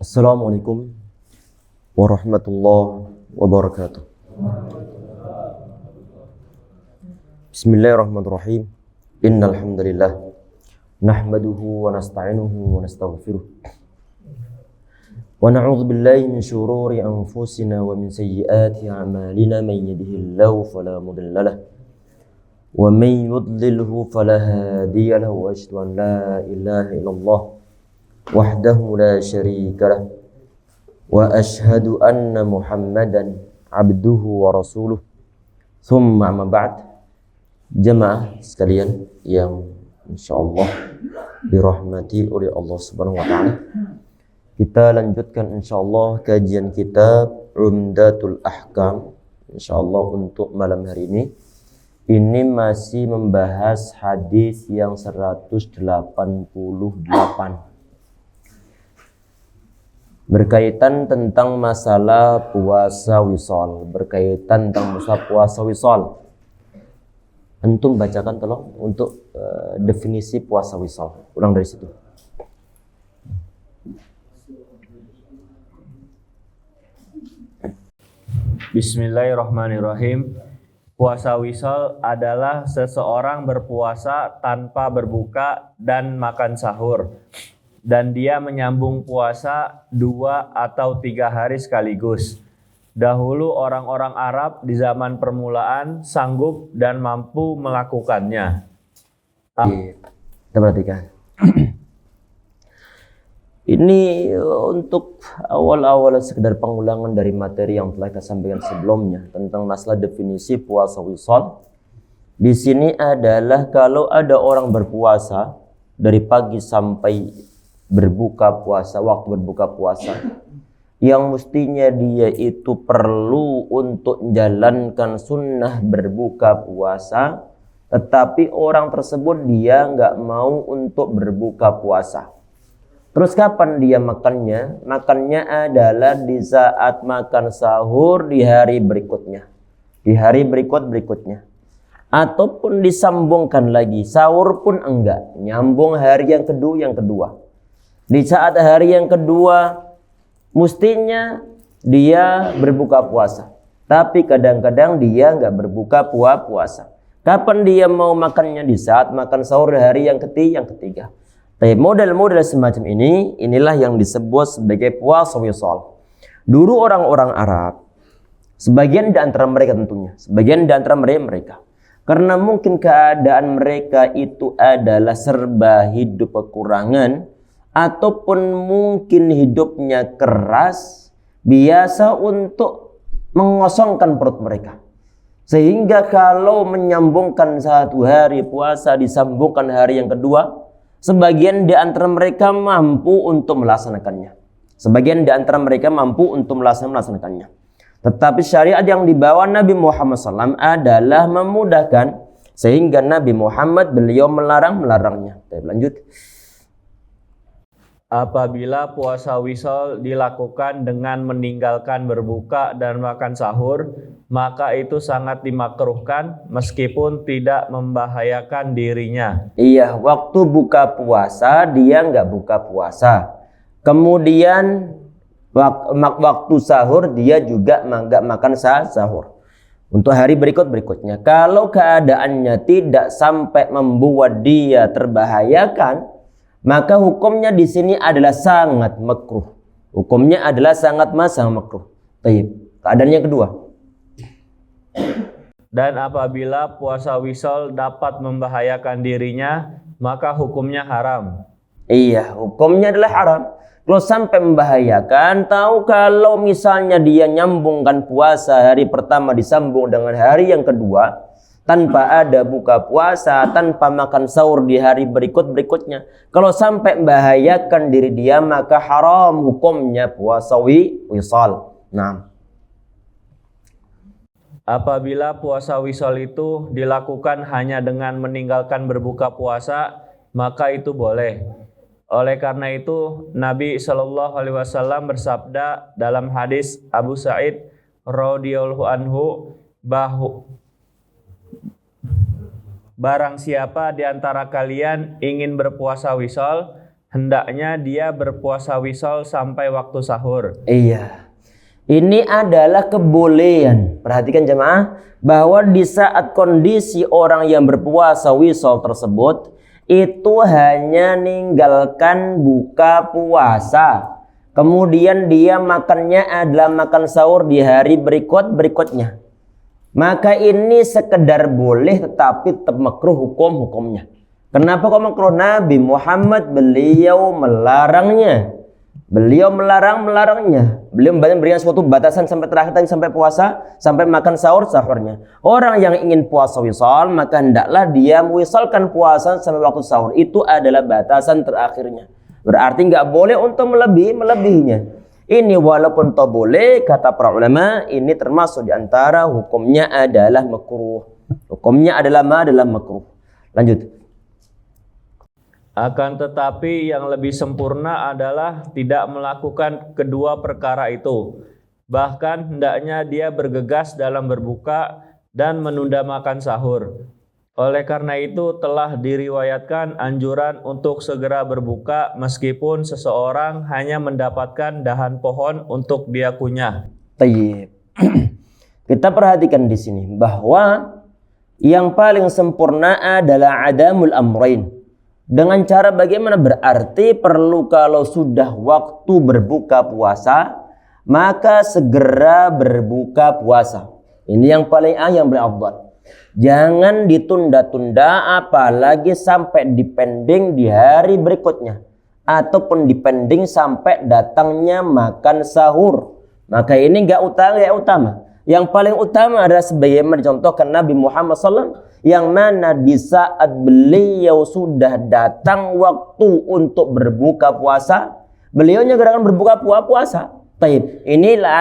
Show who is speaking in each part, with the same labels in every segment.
Speaker 1: Assalamualaikum warahmatullahi wabarakatuh. Bismillahirrahmanirrahim. Innal hamdalillah nahmaduhu wa nasta'inuhu wa nastaghfiruh. Wa na'udzu billahi min shururi anfusina wa min sayyiati a'malina man yahdihillahu fala mudilla lahu wa man yudlilhu fala hadiya lahu wa asyhadu an la ilaha illallah wahdahu la syarika lah wa asyhadu anna Muhammadan abduhu wa rasuluh. Thumma amma ba'd. Jamaah sekalian yang insyaallah dirahmati oleh Allah Subhanahu wa taala, kita lanjutkan insyaallah kajian kitab Umdatul Ahkam insyaallah untuk malam hari ini. Ini masih membahas hadis yang 188 berkaitan tentang masalah puasa wisal, berkaitan tentang masalah puasa wisal. Antum bacakan tolong untuk definisi puasa wisal. Ulang dari situ.
Speaker 2: Bismillahirrahmanirrahim. Puasa wisal adalah seseorang berpuasa tanpa berbuka dan makan sahur, dan dia menyambung puasa 2 atau 3 hari sekaligus. Dahulu orang-orang Arab di zaman permulaan sanggup dan mampu melakukannya.
Speaker 1: Kita perhatikan. Ini untuk awal-awal sekedar pengulangan dari materi yang telah kita sampaikan sebelumnya tentang masalah definisi puasa wisal. Di sini adalah kalau ada orang berpuasa dari pagi sampai berbuka puasa, waktu berbuka puasa, yang mestinya dia itu perlu untuk menjalankan sunnah berbuka puasa, tetapi orang tersebut dia nggak mau untuk berbuka puasa. Terus kapan dia makannya? Makannya adalah di saat makan sahur di hari berikutnya, di hari berikutnya, ataupun disambungkan lagi, sahur pun enggak, nyambung hari yang kedua. Di saat hari yang kedua mestinya dia berbuka puasa, tapi kadang-kadang dia nggak berbuka puasa. Kapan dia mau makannya? Di saat makan sahur hari yang ketiga. Tapi model-model semacam ini, inilah yang disebut sebagai puasa wisal. Dulu orang-orang Arab, sebagian di antara mereka tentunya, sebagian di antara mereka, karena mungkin keadaan mereka itu adalah serba hidup kekurangan, ataupun mungkin hidupnya keras, biasa untuk mengosongkan perut mereka. Sehingga kalau menyambungkan 1 hari puasa disambungkan hari yang kedua, sebagian di antara mereka mampu untuk melaksanakannya. Tetapi syariat yang dibawa Nabi Muhammad SAW adalah memudahkan, sehingga Nabi Muhammad beliau melarangnya. Lanjut.
Speaker 2: Apabila puasa wisal dilakukan dengan meninggalkan berbuka dan makan sahur, maka itu sangat dimakruhkan meskipun tidak membahayakan dirinya.
Speaker 1: Iya, waktu buka puasa dia nggak buka puasa. Kemudian waktu sahur dia juga nggak makan sahur. Untuk hari berikutnya, kalau keadaannya tidak sampai membuat dia terbahayakan, maka hukumnya di sini adalah sangat makruh. Makruh. Baik. Keadaan yang kedua.
Speaker 2: Dan apabila puasa wisal dapat membahayakan dirinya, maka hukumnya haram.
Speaker 1: Iya, hukumnya adalah haram. Kalau sampai membahayakan, tahu kalau misalnya dia nyambungkan puasa hari pertama disambung dengan hari yang kedua, tanpa ada buka puasa, tanpa makan sahur di hari berikutnya, kalau sampai membahayakan diri dia, maka haram hukumnya puasa wisal. Nah,
Speaker 2: apabila puasa wisal itu dilakukan hanya dengan meninggalkan berbuka puasa, maka itu boleh. Oleh karena itu, Nabi Shallallahu Alaihi Wasallam bersabda dalam hadis Abu Sa'id radhiyallahu anhu, barang siapa di antara kalian ingin berpuasa wisal, hendaknya dia berpuasa wisol sampai waktu sahur.
Speaker 1: Iya. Ini adalah kebolehan. Perhatikan jemaah, bahwa di saat kondisi orang yang berpuasa wisol tersebut itu hanya ninggalkan buka puasa. Kemudian dia makannya adalah makan sahur di hari berikutnya. Maka ini sekedar boleh tetapi tetap makruh hukumnya. Kenapa kok makruh? Nabi Muhammad beliau melarangnya. Beliau melarangnya. Beliau memberikan suatu batasan sampai terakhir tadi, sampai puasa, sampai makan sahurnya. Orang yang ingin puasa wisal, maka hendaklah dia mewisalkan puasa sampai waktu sahur. Itu adalah batasan terakhirnya. Berarti nggak boleh untuk melebihinya. Ini walaupun tak boleh, kata para ulama, ini termasuk diantara hukumnya adalah makruh. Hukumnya adalah makruh. Lanjut.
Speaker 2: Akan tetapi yang lebih sempurna adalah tidak melakukan kedua perkara itu. Bahkan hendaknya dia bergegas dalam berbuka dan menunda makan sahur. Oleh karena itu telah diriwayatkan anjuran untuk segera berbuka meskipun seseorang hanya mendapatkan dahan pohon untuk dia kunyah.
Speaker 1: Tayyib. Kita perhatikan di sini bahwa yang paling sempurna adalah adamul amrain. Dengan cara bagaimana? Berarti perlu kalau sudah waktu berbuka puasa, maka segera berbuka puasa. Ini yang paling yang berafdal. Jangan ditunda-tunda, apalagi sampai dipending di hari berikutnya, ataupun dipending sampai datangnya makan sahur. Maka ini enggak utama. Yang paling utama adalah sebagaimana dicontohkan Nabi Muhammad SAW, yang mana di saat beliau sudah datang waktu untuk berbuka puasa, beliau nyegerakan berbuka puasa. Taib. Inilah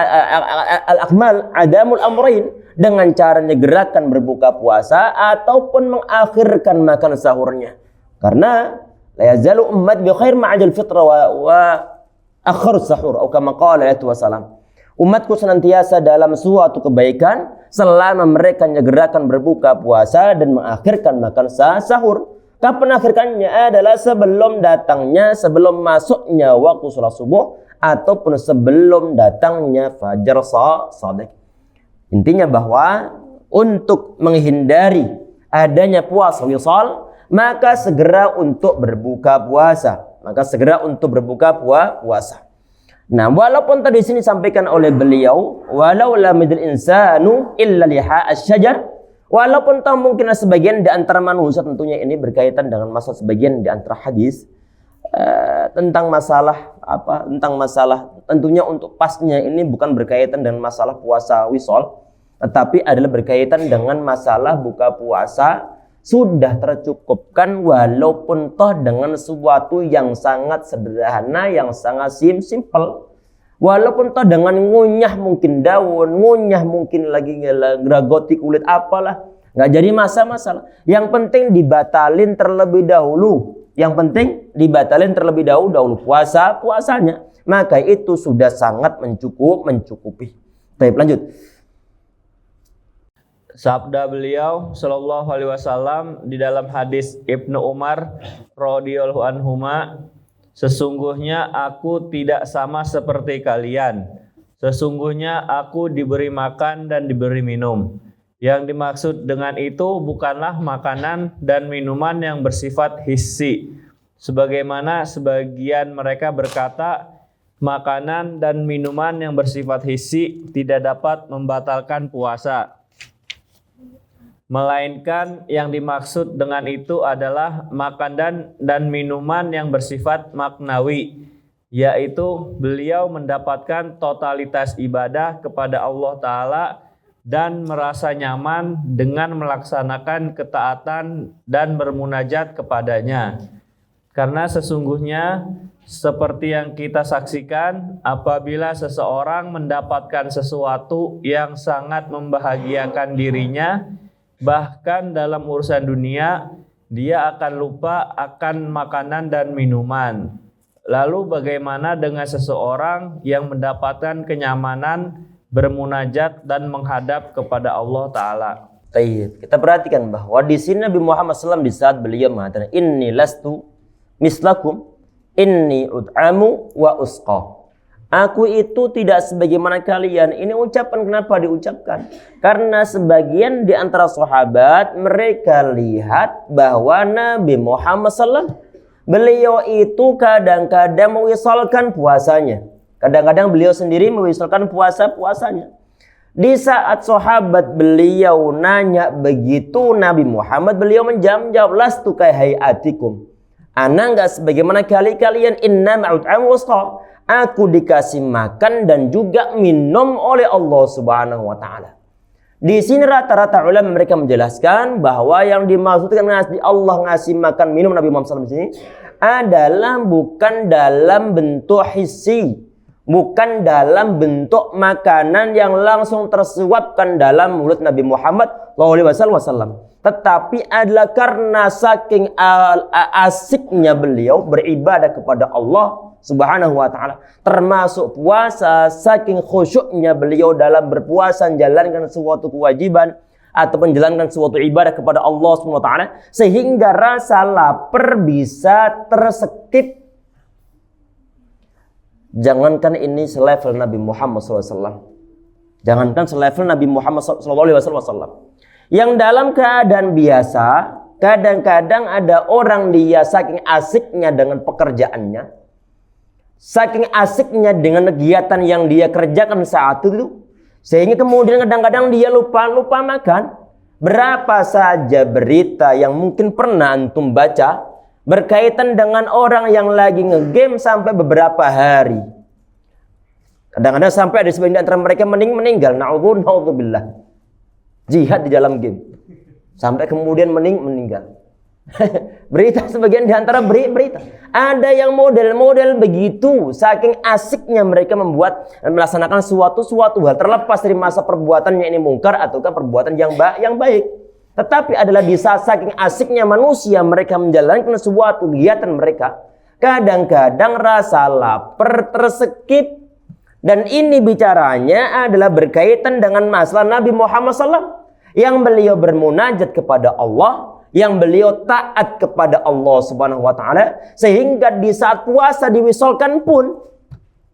Speaker 1: al-akmal adamul amrain, dengan cara nyegerakan berbuka puasa ataupun mengakhirkan makan sahurnya. Karena la yazalu ummat bi khair ma'ajal fitra wa akhir sahur, atau kama qala alaihi wasallam. Umatku senantiasa dalam suatu kebaikan selama mereka nyegerakan berbuka puasa dan mengakhirkan makan sahur. Kapan akhirkannya? Adalah sebelum datangnya, sebelum masuknya waktu sholat subuh, ataupun sebelum datangnya fajar shadiq. Intinya bahwa untuk menghindari adanya puasa wisal, maka segera untuk berbuka puasa. Nah, walaupun tadi sini disampaikan oleh beliau, walau lam yadil insanu illa liha asyajar, walaupun tahu mungkin sebagian di antara manusia, tentunya ini berkaitan dengan masalah sebagian di antara hadis tentang masalah tentunya untuk pasnya ini bukan berkaitan dengan masalah puasa wisol, tetapi adalah berkaitan dengan masalah buka puasa sudah tercukupkan walaupun toh dengan sesuatu yang sangat sederhana, yang sangat simple. Walaupun toh dengan ngunyah mungkin daun, ngunyah mungkin lagi ngeragoti kulit apalah, nggak jadi masalah. Yang penting dibatalin terlebih dahulu. Puasanya. Maka itu sudah sangat mencukupi. Baik, lanjut.
Speaker 2: Sabda beliau sallallahu alaihi wasallam di dalam hadis Ibnu Umar radhiyallahu anhuma, sesungguhnya aku tidak sama seperti kalian. Sesungguhnya aku diberi makan dan diberi minum. Yang dimaksud dengan itu bukanlah makanan dan minuman yang bersifat hissi, sebagaimana sebagian mereka berkata makanan dan minuman yang bersifat hissi tidak dapat membatalkan puasa. Melainkan yang dimaksud dengan itu adalah makanan dan minuman yang bersifat maknawi, yaitu beliau mendapatkan totalitas ibadah kepada Allah Ta'ala dan merasa nyaman dengan melaksanakan ketaatan dan bermunajat kepadanya. Karena sesungguhnya seperti yang kita saksikan, apabila seseorang mendapatkan sesuatu yang sangat membahagiakan dirinya, bahkan dalam urusan dunia, dia akan lupa akan makanan dan minuman. Lalu bagaimana dengan seseorang yang mendapatkan kenyamanan bermunajat dan menghadap kepada Allah Ta'ala?
Speaker 1: Kita perhatikan bahwa di sini Nabi Muhammad SAW di saat beliau mengatakan inni lastu mislakum, inni ud'amu wa usqa. Aku itu tidak sebagaimana kalian. Ini ucapan kenapa diucapkan? Karena sebagian di antara sahabat mereka lihat bahwa Nabi Muhammad SAW beliau itu kadang-kadang mewisalkan puasanya. Kadang-kadang beliau sendiri mewisalkan puasanya. Di saat sahabat beliau nanya begitu Nabi Muhammad, beliau menjawab, lastu ka hayatikum. Ana enggak sebagaimana kalian, inna ma'ud'amu wasqa. Aku dikasih makan dan juga minum oleh Allah Subhanahu wa taala. Di sini rata-rata ulama mereka menjelaskan bahwa yang dimaksudkan Allah ngasih makan minum Nabi Muhammad SAW di sini adalah bukan dalam bentuk hissi, bukan dalam bentuk makanan yang langsung tersuapkan dalam mulut Nabi Muhammad SAW, tetapi adalah karena saking asiknya beliau beribadah kepada Allah Subhanahu wa ta'ala, termasuk puasa, saking khusyuknya beliau dalam berpuasa menjalankan suatu kewajiban atau menjalankan suatu ibadah kepada Allah Subhanahu wa ta'ala, sehingga rasa lapar bisa terskip. Jangankan ini selevel Nabi Muhammad SAW, jangankan selevel Nabi Muhammad SAW, yang dalam keadaan biasa kadang-kadang ada orang dia saking asiknya dengan pekerjaannya, saking asiknya dengan kegiatan yang dia kerjakan saat itu, sehingga kemudian kadang-kadang dia lupa makan. Berapa saja berita yang mungkin pernah antum baca berkaitan dengan orang yang lagi ngegame sampai beberapa hari. Kadang-kadang sampai ada sebagian antara mereka meninggal. Na'udzubillah. Jihad di dalam game. Sampai kemudian meninggal. Berita sebagian di antara berita. Ada yang model-model begitu, saking asiknya mereka membuat dan melaksanakan suatu hal terlepas dari masa perbuatannya ini mungkar ataukah perbuatan yang baik. Tetapi adalah di saat saking asiknya manusia mereka menjalankan suatu kegiatan mereka, kadang-kadang rasa lapar terskip. Dan ini bicaranya adalah berkaitan dengan masalah Nabi Muhammad SAW yang beliau bermunajat kepada Allah, yang beliau taat kepada Allah Subhanahu wa taala, sehingga di saat puasa diwisolkan pun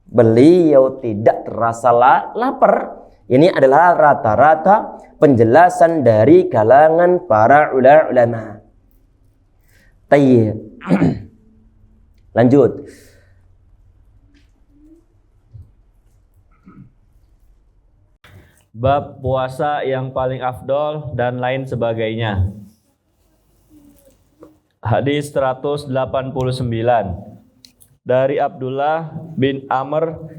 Speaker 1: beliau tidak terasa lapar. Ini adalah rata-rata penjelasan dari kalangan para ulama. Tayyib. Lanjut.
Speaker 2: Bab puasa yang paling afdol dan lain sebagainya. Hadis 189 dari Abdullah bin Amr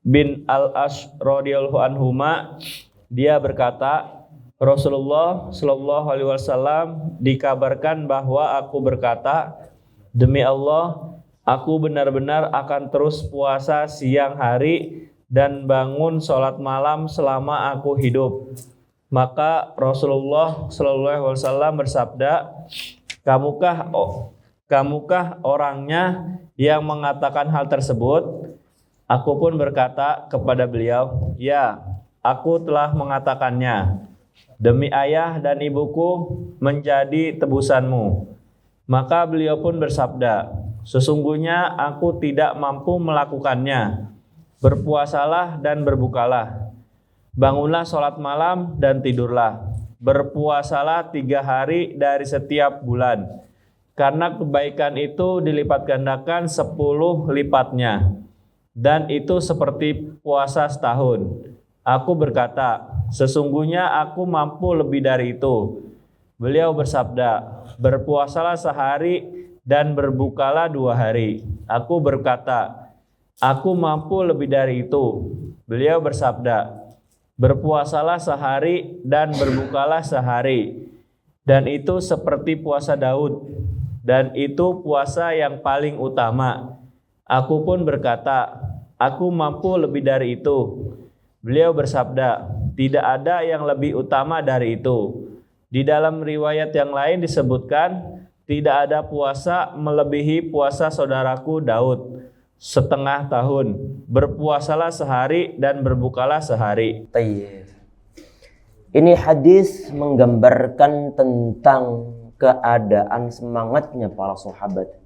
Speaker 2: bin Al-Ash radhiyallahu anhuma, dia berkata, Rasulullah Shallallahu alaihi wasallam dikabarkan bahwa aku berkata, demi Allah, aku benar-benar akan terus puasa siang hari dan bangun sholat malam selama aku hidup. Maka Rasulullah Shallallahu alaihi wasallam bersabda, Kamukah orangnya yang mengatakan hal tersebut? Aku pun berkata kepada beliau, ya, aku telah mengatakannya. Demi ayah dan ibuku menjadi tebusanmu. Maka beliau pun bersabda, sesungguhnya aku tidak mampu melakukannya. Berpuasalah dan berbukalah. Bangunlah sholat malam dan tidurlah. Berpuasalah 3 hari dari setiap bulan, karena kebaikan itu dilipat gandakan 10 lipatnya, dan itu seperti puasa setahun. Aku berkata, sesungguhnya aku mampu lebih dari itu. Beliau bersabda, berpuasalah sehari dan berbukalah 2 hari. Aku berkata, aku mampu lebih dari itu. Beliau bersabda, berpuasalah sehari dan berbukalah sehari, dan itu seperti puasa Daud, dan itu puasa yang paling utama. Aku pun berkata, aku mampu lebih dari itu. Beliau bersabda, tidak ada yang lebih utama dari itu. Di dalam riwayat yang lain disebutkan, tidak ada puasa melebihi puasa saudaraku Daud, 1/2 tahun. Berpuasalah sehari dan berbukalah sehari.
Speaker 1: Tayyib. Ini hadis menggambarkan tentang keadaan semangatnya para sahabat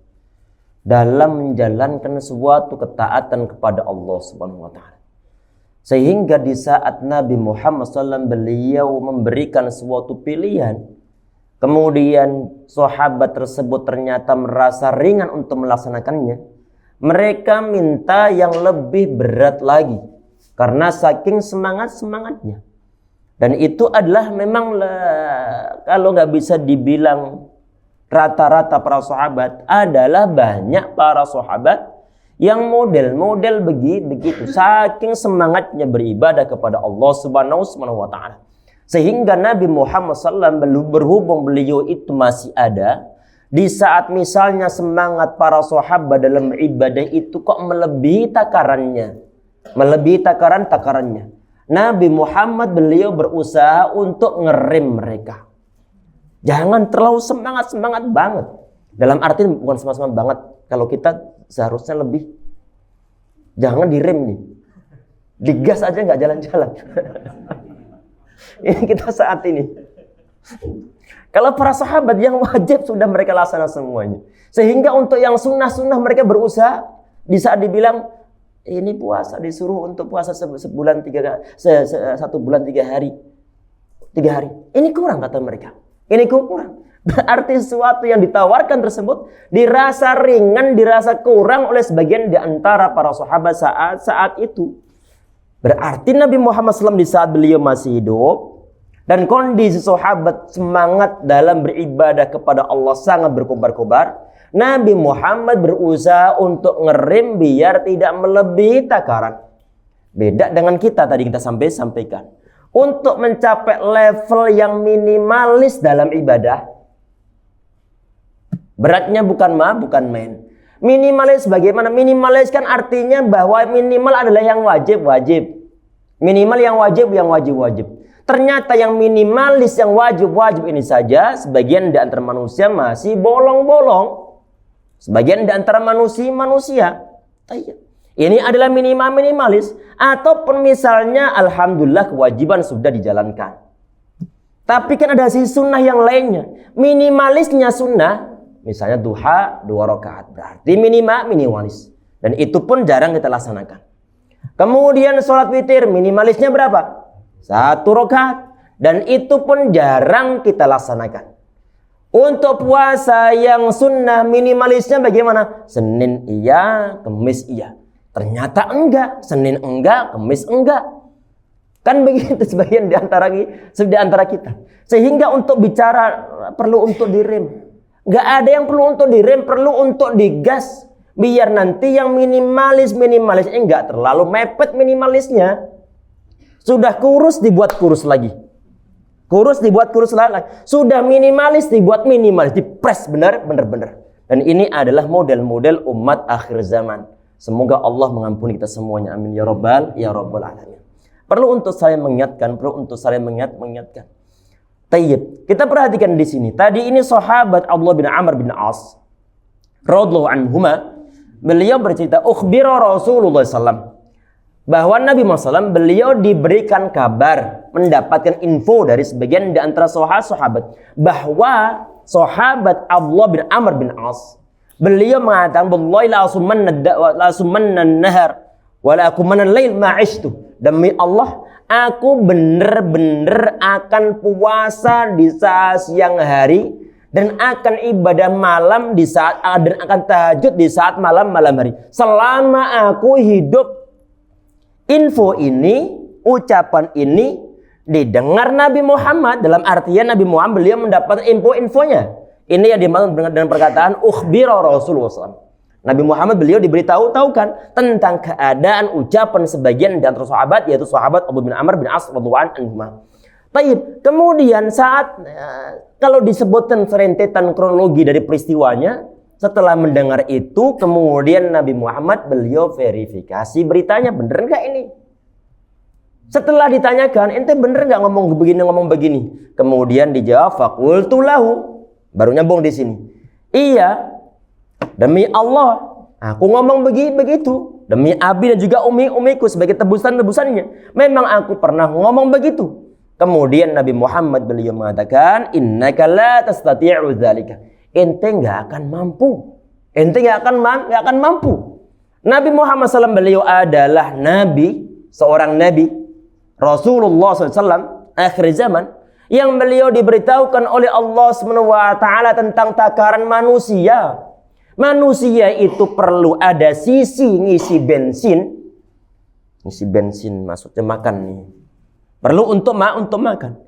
Speaker 1: dalam menjalankan suatu ketaatan kepada Allah Subhanahu wa taala. Sehingga di saat Nabi Muhammad SAW beliau memberikan suatu pilihan, kemudian sahabat tersebut ternyata merasa ringan untuk melaksanakannya, mereka minta yang lebih berat lagi karena saking semangatnya. Dan itu adalah memang kalau nggak bisa dibilang rata-rata para sahabat, adalah banyak para sahabat yang model-model begitu, saking semangatnya beribadah kepada Allah Subhanahu wa taala. Sehingga Nabi Muhammad SAW berhubung beliau itu masih ada, di saat misalnya semangat para sahabat dalam ibadah itu kok melebihi takarannya, Nabi Muhammad beliau berusaha untuk ngerem mereka. Jangan terlalu semangat banget. Dalam arti bukan semangat banget. Kalau kita seharusnya lebih. Jangan direm nih. Digas aja nggak jalan-jalan. Ini kita saat ini. Kalau para sahabat yang wajib sudah mereka laksanakan semuanya. Sehingga untuk yang sunnah-sunnah mereka berusaha. Di saat dibilang ini puasa, disuruh untuk puasa sebulan 1 bulan 3 hari. 3 hari. Ini kurang kata mereka. Ini kurang. Berarti sesuatu yang ditawarkan tersebut dirasa ringan, dirasa kurang oleh sebagian di antara para sahabat saat itu. Berarti Nabi Muhammad SAW di saat beliau masih hidup dan kondisi sahabat semangat dalam beribadah kepada Allah sangat berkobar-kobar, Nabi Muhammad berusaha untuk ngerem biar tidak melebihi takaran. Beda dengan kita tadi kita sampaikan. Untuk mencapai level yang minimalis dalam ibadah, beratnya bukan main. Minimalis bagaimana? Minimalis kan artinya bahwa minimal adalah yang wajib. Minimal yang wajib. Ternyata yang minimalis, yang wajib ini saja sebagian di antara manusia masih bolong-bolong. Sebagian di antara manusia. Ini adalah minimalis. Ataupun misalnya alhamdulillah kewajiban sudah dijalankan. Tapi kan ada sisi sunnah yang lainnya. Minimalisnya sunnah, misalnya duha 2 rakaat. Berarti minimalis. Dan itu pun jarang kita laksanakan. Kemudian sholat witir, minimalisnya berapa? 1 rakaat. Dan itu pun jarang kita laksanakan. Untuk puasa yang sunnah minimalisnya bagaimana? Senin iya, Kemis iya. Ternyata enggak, Senin enggak, Kemis enggak. Kan begitu sebagian di antara kita. Sehingga untuk bicara perlu untuk direm. Enggak ada yang perlu untuk direm, perlu untuk digas. Biar nanti yang minimalisnya enggak terlalu mepet minimalisnya. Sudah kurus dibuat kurus lagi. Sudah minimalis dibuat minimalis, dipres benar. Dan ini adalah model-model umat akhir zaman. Semoga Allah mengampuni kita semuanya. Amin ya rabbal alamin. Perlu untuk saya mengingatkan. Tayyib. Kita perhatikan di sini. Tadi ini sahabat Abdullah bin Amr bin As radhiyallahu anhuma, beliau bercerita ukhbira Rasulullah SAW bahwa Nabi Muhammad SAW beliau diberikan kabar, mendapatkan info dari sebagian di antara sahabat bahwa sahabat Abdullah bin Amr bin As beliau mengatakan wallahi la asumanna an-nahar wa la akumanna al-lail ma'ishtu. Demi Allah, aku benar-benar akan puasa di saat siang hari dan akan ibadah malam di saat dan akan tahajud di saat malam hari. Selama aku hidup. Info ini, ucapan ini didengar Nabi Muhammad. Dalam artian Nabi Muhammad beliau mendapat info-infonya. Ini yang dimaksud dengan perkataan ukhbira Rasulullah SAW. Nabi Muhammad beliau diberitahu-tahukan tentang keadaan ucapan sebagian di antara sahabat, yaitu sahabat Abu bin Amr bin As radhiyallahu anhu. Taib. Kemudian saat kalau disebutkan serentetan kronologi dari peristiwanya, setelah mendengar itu, kemudian Nabi Muhammad beliau verifikasi beritanya, bener nggak ini? Setelah ditanyakan, ente bener nggak ngomong begini? Kemudian dijawab, faqultu lahu, baru nyambung di sini. Iya, demi Allah, aku ngomong begitu. Demi abi dan juga umiku sebagai tebusannya. Memang aku pernah ngomong begitu. Kemudian Nabi Muhammad beliau mengatakan, innaka la tastati'u dzalika. Ente nggak akan mampu. ente nggak akan mampu. Nabi Muhammad SAW beliau adalah nabi, seorang nabi, Rasulullah SAW akhir zaman, yang beliau diberitahukan oleh Allah SWT tentang takaran manusia. Manusia itu perlu ada sisi ngisi bensin. Ngisi bensin maksudnya makan nih. Perlu untuk makan.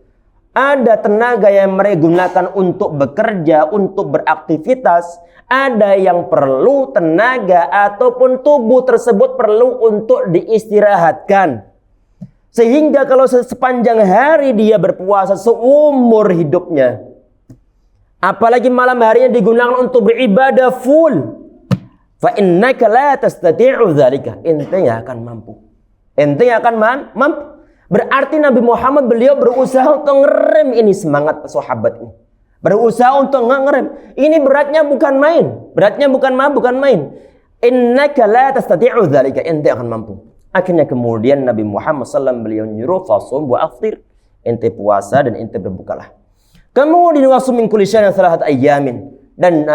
Speaker 1: Ada tenaga yang mereka gunakan untuk bekerja, untuk beraktivitas. Ada yang perlu tenaga ataupun tubuh tersebut perlu untuk diistirahatkan. Sehingga kalau sepanjang hari dia berpuasa seumur hidupnya, apalagi malam harinya digunakan untuk beribadah full, fa innaka la tastati'u dzalika, ente nggak akan mampu. Ente nggak akan mampu. Berarti Nabi Muhammad beliau berusaha untuk ngerem ini semangat sahabat ini. Berusaha untuk ngerem. Ini beratnya bukan main. Beratnya bukan main. Innaka la tastati'u dzalika, ente akan mampu. Akhirnya kemudian Nabi Muhammad SAW beliau nyuruh fasum wa aftir. Ente puasa dan ente berbukalah. Kemudian wasum min kulli syahrin salahat ayyamin. Dan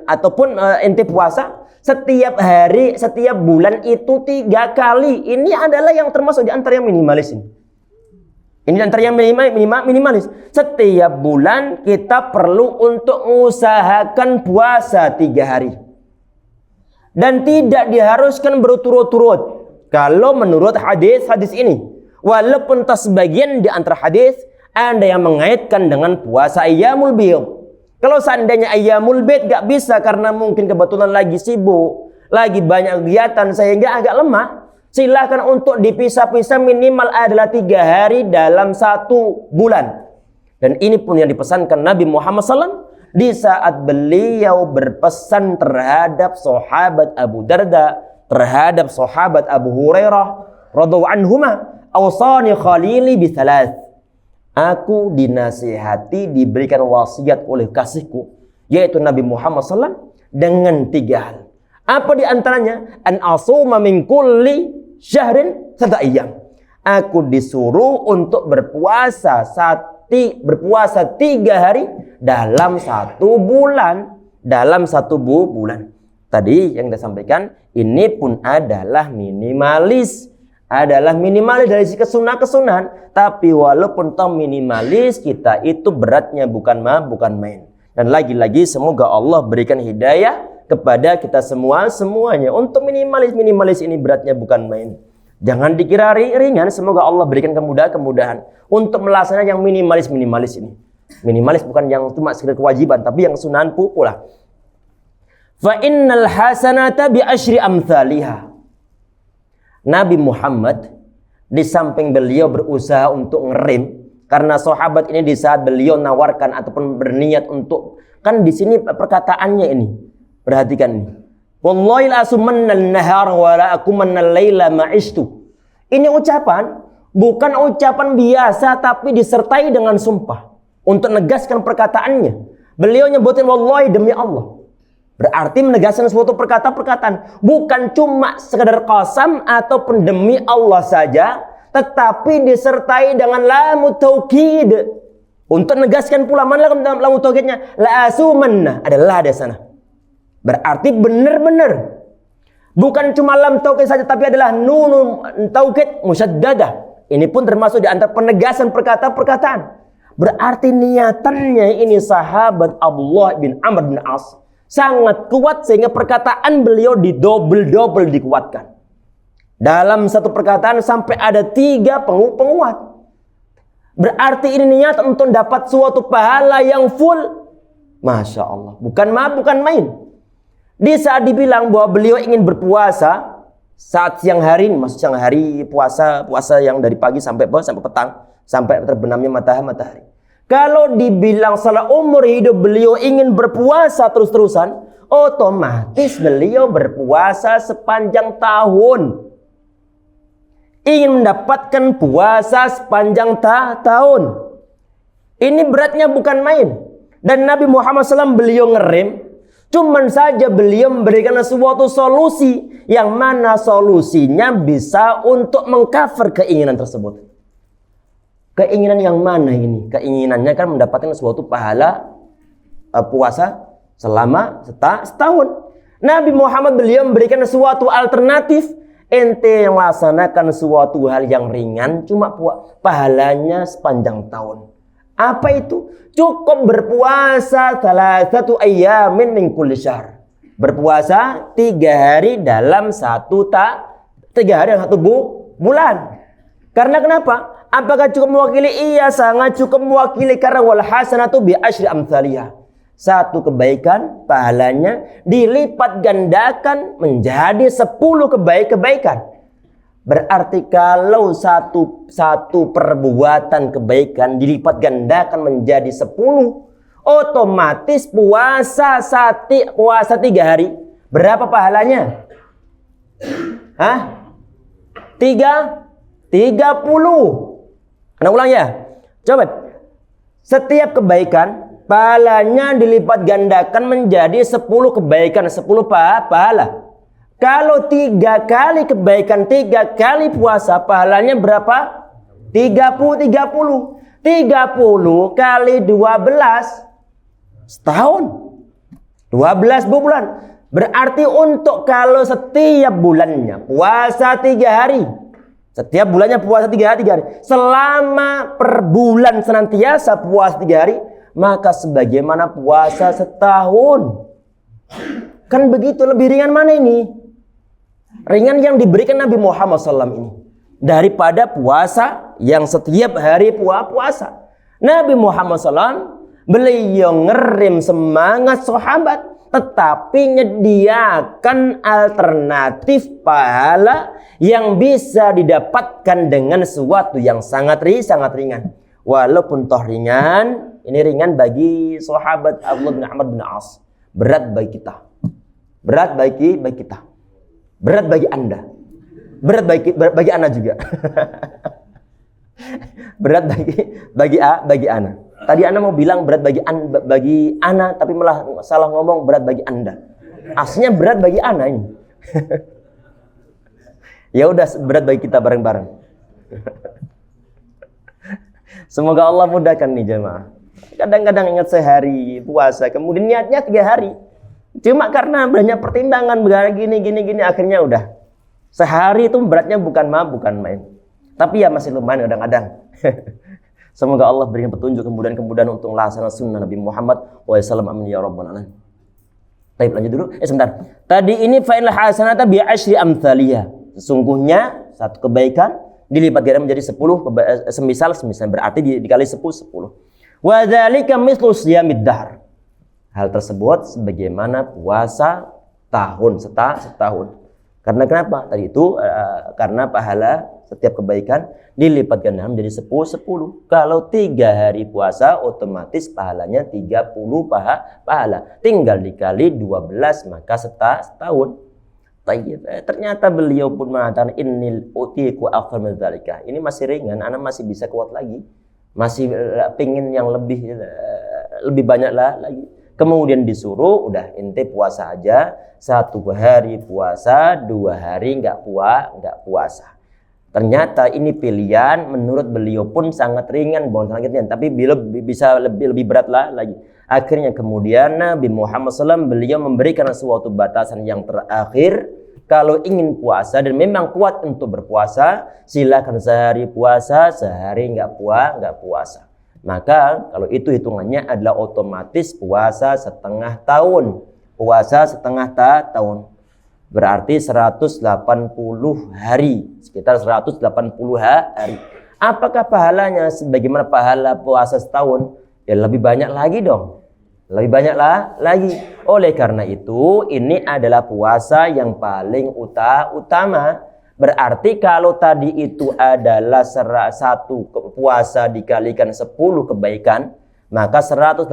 Speaker 1: ataupun ente puasa setiap hari, setiap bulan itu 3 kali. Ini adalah yang termasuk di antara yang minimalis ini. Ini antara yang minimalis. Setiap bulan kita perlu untuk mengusahakan puasa 3 hari. Dan tidak diharuskan berturut-turut. Kalau menurut hadis ini. Walaupun tak sebagian di antara hadis ada yang mengaitkan dengan puasa ayyamul bid. Kalau seandainya ayyamul bid gak bisa karena mungkin kebetulan lagi sibuk, lagi banyak kegiatan sehingga agak lemah, silakan untuk dipisah-pisah minimal adalah 3 hari dalam 1 bulan. Dan ini pun yang dipesankan Nabi Muhammad SAW di saat beliau berpesan terhadap sahabat Abu Darda, terhadap sahabat Abu Hurairah radhiyallahu anhuma, awsani khalili bi thalath. Aku dinasihati, diberikan wasiat oleh kasihku, yaitu Nabi Muhammad SAW dengan 3 hal. Apa di antaranya? An asuma min kulli syahrin 3 ayyam. Aku disuruh untuk berpuasa 3 hari dalam 1 bulan. Dalam 1 bulan. Tadi yang saya sampaikan, ini pun adalah minimalis. Dari sisi kesunahan, tapi walaupun toh minimalis, kita itu beratnya bukan main. Dan lagi-lagi semoga Allah berikan hidayah kepada kita semuanya untuk minimalis ini beratnya bukan main. Jangan dikira ringan, semoga Allah berikan kemudahan untuk melaksanakan yang minimalis ini. Minimalis bukan yang cuma sekedar kewajiban, tapi yang sunahan pula. Fa innal hasanata bi asyri amthaliha. Nabi Muhammad di samping beliau berusaha untuk ngerem, karena sahabat ini di saat beliau nawarkan ataupun berniat untuk, kan di sini perkataannya ini, perhatikan ini. Wallahi la asumanna an-nahar wa la akumanna al-laila ma'istu. Ini ucapan bukan ucapan biasa tapi disertai dengan sumpah untuk menegaskan perkataannya. Beliau nyebutin wallahi demi Allah. Berarti menegaskan suatu perkataan, bukan cuma sekedar qasam ataupun demi Allah saja, tetapi disertai dengan lam taukid. Untuk menegaskan pula mana lam taukidnya? La asumanna, adalah di sana. Berarti benar-benar bukan cuma lam taukid saja, tapi adalah nun taukid musyaddadah. Ini pun termasuk di antara penegasan perkataan. Berarti niatannya ini sahabat Abdullah bin Amr bin As sangat kuat sehingga perkataan beliau didobel dikuatkan. Dalam satu perkataan sampai ada 3 penguat. Berarti ini niat untuk dapat suatu pahala yang full. Masya Allah. Bukan main. Di saat dibilang bahwa beliau ingin berpuasa saat siang hari, maksud siang hari puasa yang dari pagi sampai petang, sampai terbenamnya matahari. Kalau dibilang salah umur hidup beliau ingin berpuasa terus-terusan, otomatis beliau berpuasa sepanjang tahun. Ingin mendapatkan puasa sepanjang tahun. Ini beratnya bukan main. Dan Nabi Muhammad SAW beliau ngerem, cuman saja beliau memberikan suatu solusi, yang mana solusinya bisa untuk mengcover keinginan tersebut. Keinginan yang mana ini? Keinginannya kan mendapatkan suatu pahala puasa selama setahun. Nabi Muhammad beliau memberikan suatu alternatif. Ente yang laksanakan suatu hal yang ringan cuma pahalanya sepanjang tahun. Apa itu? Cukup berpuasa salasatu ayyamin min kulli syahr. Berpuasa 3 hari dalam 3 hari dalam 1 bulan. Karena kenapa? Apakah cukup mewakili? Iya, sangat cukup mewakili, karena wal hasanatu bi asyri amsalihah. Satu kebaikan pahalanya dilipat gandakan menjadi 10 kebaikan. Berarti kalau satu perbuatan kebaikan dilipat gandakan menjadi 10, otomatis puasa 3 hari berapa pahalanya? Hah? 30. Anda ulang ya. Coba. Setiap kebaikan pahalanya dilipat gandakan menjadi 10 kebaikan, 10 pahala. Kalau 3 kali kebaikan, 3 kali puasa, pahalanya berapa? 30 kali 12 setahun. 12 bulan. Berarti untuk kalau setiap bulannya puasa 3 hari. Setiap bulannya puasa 3 hari. Selama per bulan senantiasa puasa 3 hari, maka sebagaimana puasa setahun. Kan begitu, lebih ringan mana ini? Ringan yang diberikan Nabi Muhammad SAW ini daripada puasa yang setiap hari puasa. Nabi Muhammad SAW beliau ngerem semangat sahabat, tetapi menyediakan alternatif pahala yang bisa didapatkan dengan sesuatu yang sangat ringan. Walaupun toh ringan, ini ringan bagi sahabat Abdullah bin Amr bin As, berat bagi kita. Berat bagi kita. Berat bagi Anda. Berat bagi Ana juga. Berat bagi Ana. Tadi Ana mau bilang berat bagi Ana, tapi malah salah ngomong berat bagi Anda. Aslinya berat bagi Ana ini. Ya udah, berat bagi kita bareng-bareng. Semoga Allah mudahkan nih jemaah. Kadang-kadang ingat sehari puasa, kemudian niatnya 3 hari. Cuma karena banyak pertimbangan gini, akhirnya udah. Sehari itu beratnya bukan main. Tapi ya masih lumayan kadang-kadang. Semoga Allah berikan petunjuk kemudian untuk laksana sunnah Nabi Muhammad SAW. Amin ya rabbal alamin. Baik, lanjut dulu. Sebentar. Tadi ini fa'il hasanata bi asyri amsalihah. Sesungguhnya satu kebaikan dilipat ganda menjadi 10, semisal berarti dikali 10. Wa dzalika mithlu shiyamid dahr. Hal tersebut sebagaimana puasa setahun. Karena kenapa? Tadi itu karena pahala setiap kebaikan dilipat ganda menjadi 10. Kalau 3 hari puasa, otomatis pahalanya 30 pahala. Tinggal dikali 12, maka setahun. Ternyata beliau pun mengatakan innil utiku akthar min dzalika. Ini masih ringan, ana masih bisa kuat lagi. Masih pingin yang lebih banyak lagi. Kemudian disuruh, udah ente puasa aja, 1 hari puasa, 2 hari nggak puasa. Ternyata ini pilihan menurut beliau pun sangat ringan, bukan sangat ringan, tapi bisa lebih berat lagi. Akhirnya kemudian Nabi Muhammad SAW beliau memberikan suatu batasan yang terakhir. Kalau ingin puasa dan memang kuat untuk berpuasa, silakan sehari puasa, sehari nggak puasa. Maka kalau itu hitungannya adalah otomatis puasa setengah tahun. Berarti 180 hari. Sekitar 180 hari. Apakah pahalanya sebagaimana pahala puasa setahun? Ya lebih banyak lagi dong. Lebih banyak lagi. Oleh karena itu, ini adalah puasa yang paling utama. Berarti kalau tadi itu adalah 1 puasa dikalikan 10 kebaikan, maka 180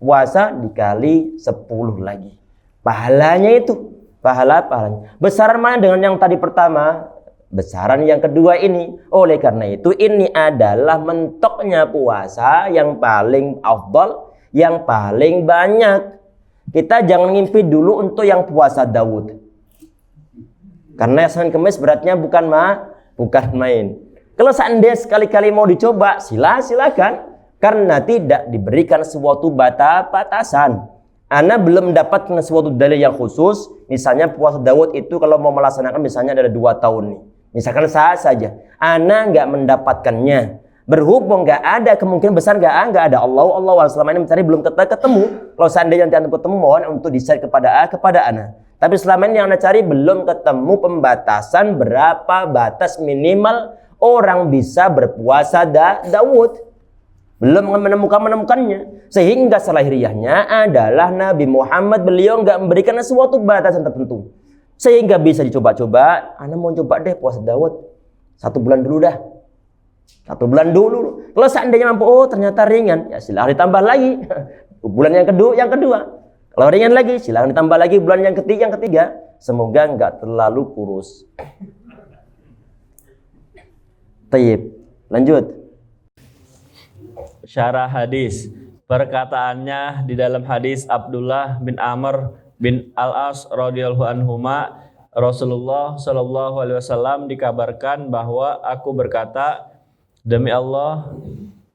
Speaker 1: puasa dikali 10 lagi. Pahalanya itu, pahalanya. Besaran mana dengan yang tadi pertama? Besaran yang kedua ini. Oleh karena itu, ini adalah mentoknya puasa yang paling afdal, yang paling banyak. Kita jangan ngimpi dulu untuk yang puasa Daud. Karena Senin Kemis beratnya bukan main. Kalau seandainya sekali-kali mau dicoba, silakan. Karena tidak diberikan suatu batasan. Ana belum mendapatkan suatu dalil yang khusus. Misalnya puasa Daud itu kalau mau melaksanakan misalnya ada 2 tahun nih. Misalkan saja. Ana nggak mendapatkannya. Berhubung nggak ada, kemungkinan besar nggak ada. Allah selama ini mencari belum ketemu. Kalau seandainya nanti anda ketemu, mohon untuk di-share kepada ana. Tapi selama ini yang anda cari belum ketemu pembatasan berapa batas minimal orang bisa berpuasa Daud. Belum menemukannya. Sehingga selahiriahnya adalah Nabi Muhammad, beliau nggak memberikan suatu batasan tertentu. Sehingga bisa dicoba-coba, ana mau coba deh puasa Daud 1 bulan dulu dah. 1 bulan dulu. Kalau seandainya mampu, oh ternyata ringan, ya silahkan ditambah lagi. Bulan yang kedua. Kalau ringan lagi, silahkan ditambah lagi bulan yang ketiga. Semoga nggak terlalu kurus. Tayyib. Lanjut.
Speaker 2: Syarah hadis. Perkataannya di dalam hadis Abdullah bin Amr bin Al-As radhiyallahu anhuma, Rasulullah shallallahu alaihi wasallam dikabarkan bahwa aku berkata, demi Allah,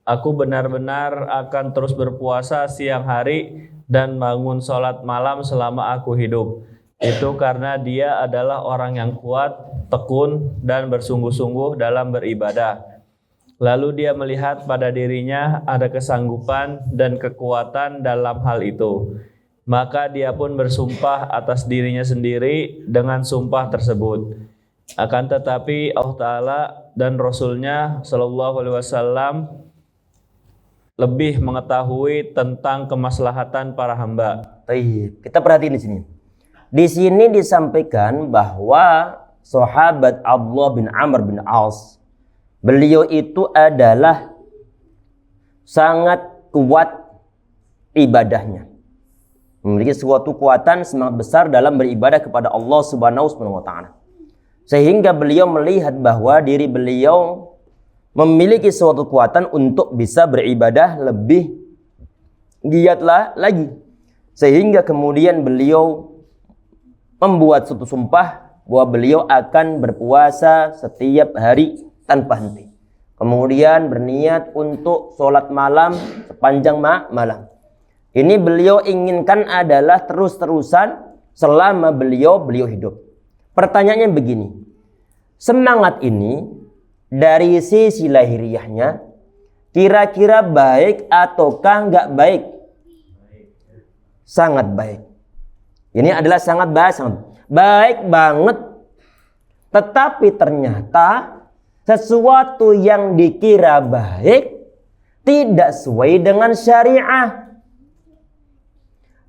Speaker 2: aku benar-benar akan terus berpuasa siang hari dan bangun sholat malam selama aku hidup. Itu karena dia adalah orang yang kuat, tekun, dan bersungguh-sungguh dalam beribadah. Lalu dia melihat pada dirinya ada kesanggupan dan kekuatan dalam hal itu. Maka dia pun bersumpah atas dirinya sendiri dengan sumpah tersebut. Akan tetapi Allah Ta'ala dan Rasulnya Shallallahu Alaihi Wasallam lebih mengetahui tentang kemaslahatan para hamba.
Speaker 1: Baik, kita perhatiin di sini. Di sini disampaikan bahwa sahabat Abdullah bin Amr bin As, beliau itu adalah sangat kuat ibadahnya, memiliki suatu kekuatan semangat besar dalam beribadah kepada Allah Subhanahu wa Ta'ala. Sehingga beliau melihat bahwa diri beliau memiliki suatu kekuatan untuk bisa beribadah lebih giatlah lagi. Sehingga kemudian beliau membuat suatu sumpah bahwa beliau akan berpuasa setiap hari tanpa henti. Kemudian berniat untuk sholat malam sepanjang malam. Ini beliau inginkan adalah terus-terusan selama beliau hidup. Pertanyaannya begini, semangat ini dari sisi lahiriahnya kira-kira baik ataukah nggak baik? Sangat baik. Ini adalah sangat baik banget. Tetapi ternyata sesuatu yang dikira baik tidak sesuai dengan syariah.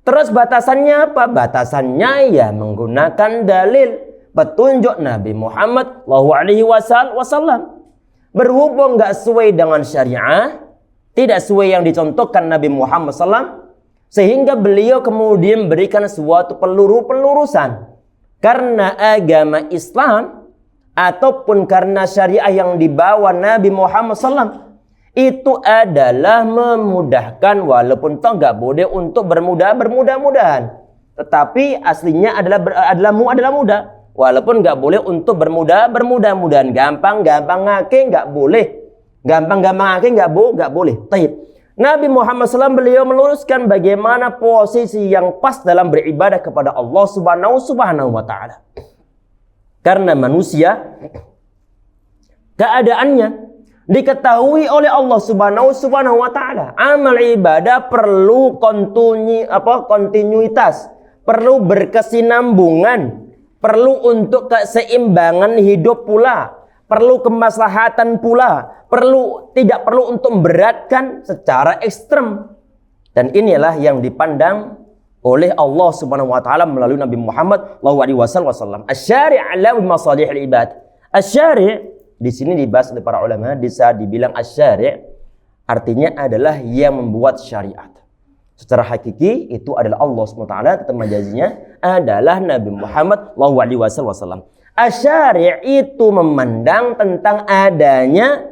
Speaker 1: Terus batasannya apa? Batasannya ya menggunakan dalil petunjuk Nabi Muhammad SAW. Berhubung nggak sesuai dengan syariah, tidak sesuai yang dicontohkan Nabi Muhammad SAW, sehingga beliau kemudian berikan suatu pelurusan. Karena agama Islam ataupun karena syariah yang dibawa Nabi Muhammad SAW itu adalah memudahkan, walaupun toh nggak boleh untuk bermudah-mudahan, tetapi aslinya adalah mudah. Walaupun nggak boleh untuk bermudah-mudahan, gampang ngake nggak boleh, gampang ngake nggak boleh. Taib. Nabi Muhammad SAW beliau meluruskan bagaimana posisi yang pas dalam beribadah kepada Allah Subhanahu wa Ta'ala. Karena manusia keadaannya diketahui oleh Allah Subhanahu wa Ta'ala. Amal ibadah perlu kontinuitas, perlu berkesinambungan, perlu untuk keseimbangan hidup pula, perlu kemaslahatan pula, tidak perlu untuk memberatkan secara ekstrem. Dan inilah yang dipandang oleh Allah Subhanahu wa Ta'ala melalui Nabi Muhammad SAW. Asy-syari' ala masalihil ibad. Asy-syari' di sini dibahas oleh para ulama, bisa dibilang asy-syari' artinya adalah yang membuat syariat. Secara hakiki itu adalah Allah SWT, tetapi majazinya adalah Nabi Muhammad SAW. Asy-syari' itu memandang tentang adanya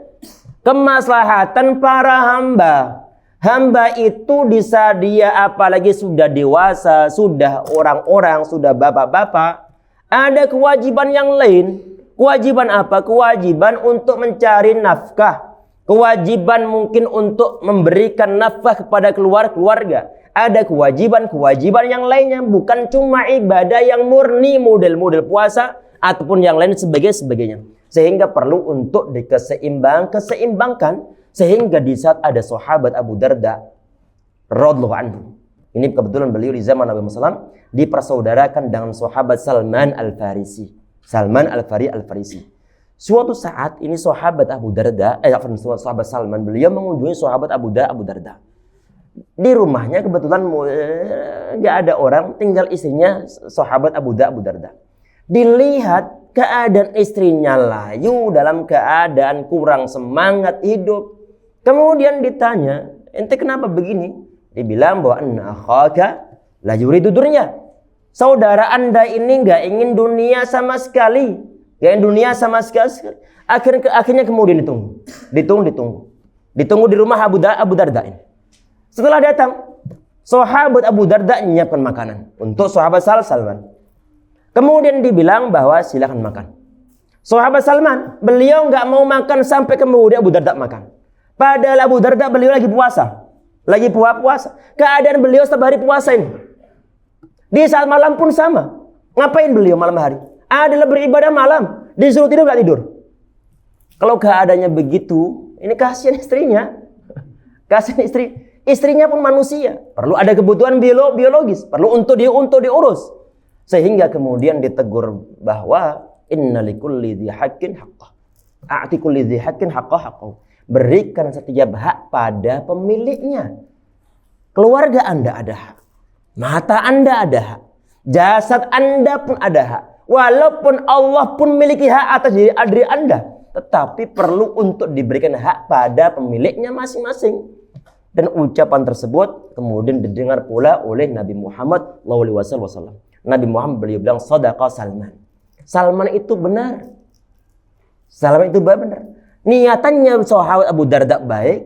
Speaker 1: kemaslahatan para hamba. Hamba itu bisa dia apalagi sudah dewasa, sudah orang-orang, sudah bapak-bapak, ada kewajiban yang lain. Kewajiban apa? Kewajiban untuk mencari nafkah. Kewajiban mungkin untuk memberikan nafkah kepada keluarga. ada kewajiban-kewajiban yang lainnya, bukan cuma ibadah yang murni model-model puasa ataupun yang lain sebagainya. Sehingga perlu untuk keseimbangkan, sehingga di saat ada sahabat Abu Darda radhiyallahu anhu. Ini kebetulan beliau di zaman Nabi Muhammad SAW dipersaudarakan dengan sahabat Salman Al-Farisi. Salman Al-Farisi. Suatu saat ini sahabat sahabat Salman, beliau mengunjungi sahabat Abu Darda. Di rumahnya kebetulan nggak ada orang, tinggal istrinya sahabat Abu Darda. Dilihat keadaan istrinya layu, dalam keadaan kurang semangat hidup. Kemudian ditanya, ente kenapa begini? Dibilang bahwa anna akhaka la yuridu dunya. Saudara anda ini nggak ingin dunia sama sekali. Nggak ingin dunia sama sekali. Akhirnya kemudian ditunggu di rumah Abu Darda ini. Setelah datang, sahabat Abu Darda menyiapkan makanan untuk sahabat Salman. Kemudian dibilang bahwa silakan makan. Sahabat Salman, beliau nggak mau makan sampai kemudian Abu Darda makan. Padahal Abu Darda beliau lagi puasa. Lagi puasa. Keadaan beliau setiap hari puasa ini. Di saat malam pun sama. Ngapain beliau malam hari? Adalah beribadah malam. Disuruh tidur nggak tidur. Kalau keadaannya begitu, ini kasihan istrinya. Kasihan istrinya pun manusia. Perlu ada kebutuhan biologis. Perlu untuk diurus. Sehingga kemudian ditegur bahwa inna likulli dzi haqqin haqqah. A'ti kulli dzi haqqin haqqahu. Berikan setiap hak pada pemiliknya. Keluarga Anda ada hak. Mata Anda ada hak. Jasad Anda pun ada hak. Walaupun Allah pun memiliki hak atas diri Anda, tetapi perlu untuk diberikan hak pada pemiliknya masing-masing. Dan ucapan tersebut kemudian didengar pula oleh Nabi Muhammad SAW. Nabi Muhammad beliau bilang, sadaqa Salman. Salman itu benar. Salman itu benar. Niatannya sahabat Abu Darda baik.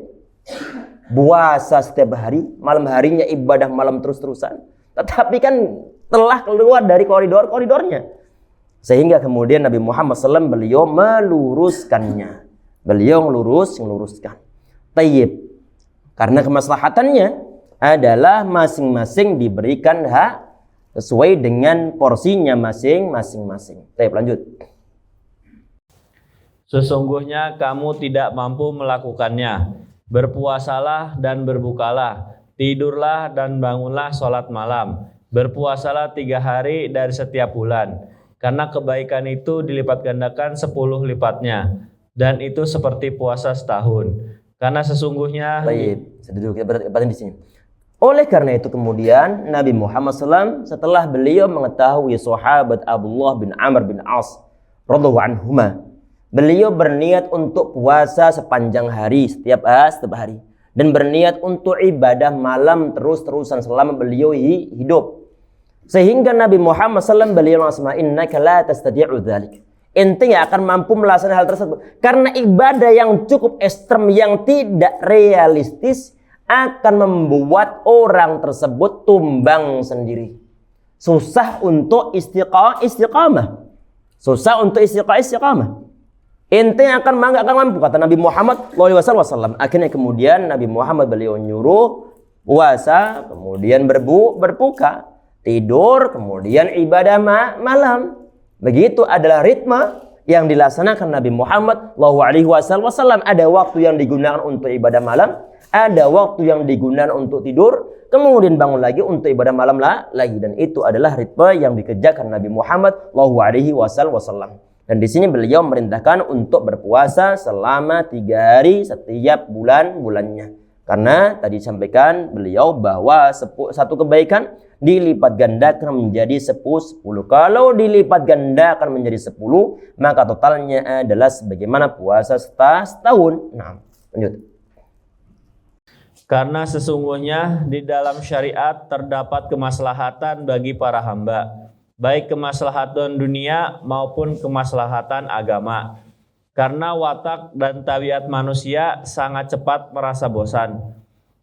Speaker 1: Puasa setiap hari. Malam harinya ibadah malam terus-terusan. Tetapi kan telah keluar dari koridornya. Sehingga kemudian Nabi Muhammad SAW beliau meluruskannya. Beliau meluruskan. Tayyib. Karena kemaslahatannya adalah masing-masing diberikan hak sesuai dengan porsinya masing-masing. Baik, lanjut.
Speaker 2: Sesungguhnya kamu tidak mampu melakukannya. Berpuasalah dan berbukalah. Tidurlah dan bangunlah sholat malam. Berpuasalah 3 hari dari setiap bulan. Karena kebaikan itu dilipat gandakan 10 lipatnya. Dan itu seperti puasa setahun. Karena sesungguhnya...
Speaker 1: Baik, saya duduk, kita berarti di sini. Oleh karena itu kemudian Nabi Muhammad SAW setelah beliau mengetahui sahabat Abdullah bin Amr bin As radhiyallahu anhuma, beliau berniat untuk puasa sepanjang hari setiap hari dan berniat untuk ibadah malam terus-terusan selama beliau hidup. Sehingga Nabi Muhammad SAW beliau mengatakan, innaka la tastati'u dzalik. Ente yang akan mampu melaksanakan hal tersebut karena ibadah yang cukup ekstrem yang tidak realistis akan membuat orang tersebut tumbang sendiri. Susah untuk istiqamah. Susah untuk istiqamah. Ente akan mampu, kata Nabi Muhammad SAW. Akhirnya kemudian Nabi Muhammad beliau nyuruh puasa, kemudian berbuka, tidur, kemudian ibadah malam. Begitu adalah ritme yang dilaksanakan Nabi Muhammad SAW. Ada waktu yang digunakan untuk ibadah malam, ada waktu yang digunakan untuk tidur, kemudian bangun lagi untuk ibadah malam lagi. Dan itu adalah ritme yang dikerjakan Nabi Muhammad SAW. Dan di sini beliau memerintahkan untuk berpuasa selama 3 hari setiap bulannya. Karena tadi sampaikan beliau bahwa satu kebaikan dilipat gandakan menjadi 10. Kalau dilipat gandakan menjadi 10, maka totalnya adalah sebagaimana puasa setahun. Nah, lanjut.
Speaker 2: Karena sesungguhnya di dalam syariat terdapat kemaslahatan bagi para hamba, baik kemaslahatan dunia maupun kemaslahatan agama. Karena watak dan tabiat manusia sangat cepat merasa bosan.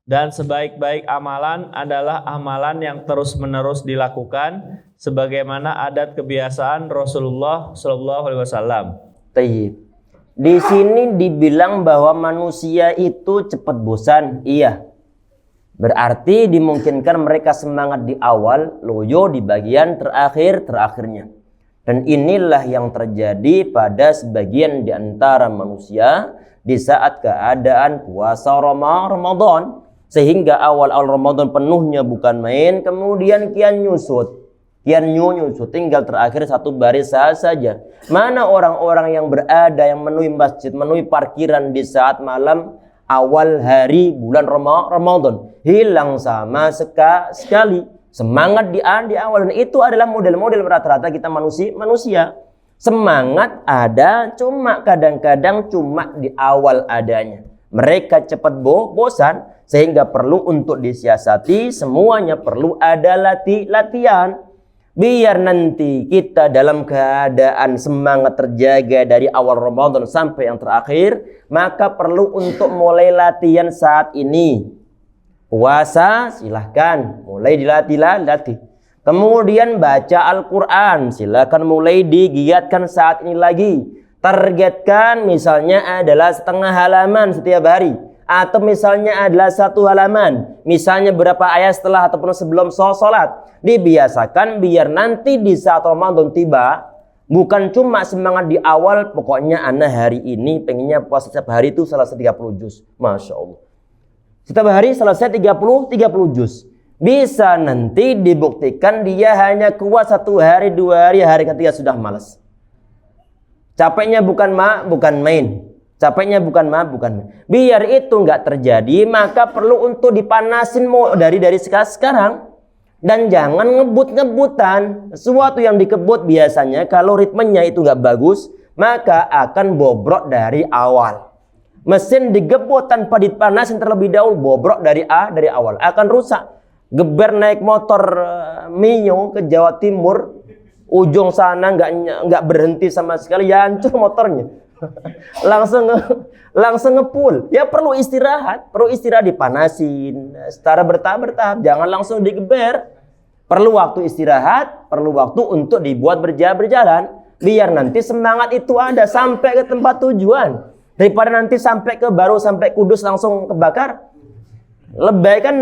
Speaker 2: Dan sebaik-baik amalan adalah amalan yang terus-menerus dilakukan sebagaimana adat kebiasaan Rasulullah SAW.
Speaker 1: Di sini dibilang bahwa manusia itu cepat bosan, iya. Berarti dimungkinkan mereka semangat di awal, loyo di bagian terakhirnya. Dan inilah yang terjadi pada sebagian di antara manusia di saat keadaan puasa Ramadan. Sehingga awal-awal Ramadan penuhnya bukan main, kemudian kian nyusut, tinggal terakhir satu barisan saja. Mana orang-orang yang berada, yang memenuhi masjid, memenuhi parkiran di saat malam awal hari bulan Ramadan, hilang sama sekali semangat di awal. Dan itu adalah model-model rata-rata kita manusia. Semangat ada, cuma kadang-kadang cuma di awal adanya. Mereka cepat bosan, sehingga perlu untuk disiasati. Semuanya perlu ada latihan. Biar nanti kita dalam keadaan semangat terjaga dari awal Ramadan sampai yang terakhir, maka perlu untuk mulai latihan saat ini. Puasa silahkan mulai dilatih. Kemudian baca Al-Quran silahkan mulai digiatkan saat ini lagi. Targetkan misalnya adalah setengah halaman setiap hari. Atau misalnya adalah 1 halaman, misalnya berapa ayat setelah ataupun sebelum sholat. Dibiasakan biar nanti di saat Ramadan tiba, bukan cuma semangat di awal, pokoknya ana hari ini pengennya puasa setiap hari itu selesai 30 juz. Masya Allah, setiap hari selesai 30 juz. Bisa nanti dibuktikan dia hanya kuat 1 hari 2 hari, hari ketiga sudah malas. Capeknya bukan main. Biar itu nggak terjadi, maka perlu untuk dipanasin dari sekarang. Dan jangan ngebut-ngebutan. Sesuatu yang dikebut biasanya kalau ritmenya itu nggak bagus, maka akan bobrok dari awal. Mesin digebut tanpa dipanasin terlebih dahulu, bobrok dari awal, akan rusak. Geber naik motor Mio ke Jawa Timur, ujung sana nggak berhenti sama sekali, ya hancur motornya. langsung ngepul. Ya perlu istirahat dipanasin secara bertahap, jangan langsung digeber. Perlu waktu istirahat, perlu waktu untuk dibuat berjalan, biar nanti semangat itu ada sampai ke tempat tujuan, daripada nanti sampai Kudus langsung kebakar. Lebih kan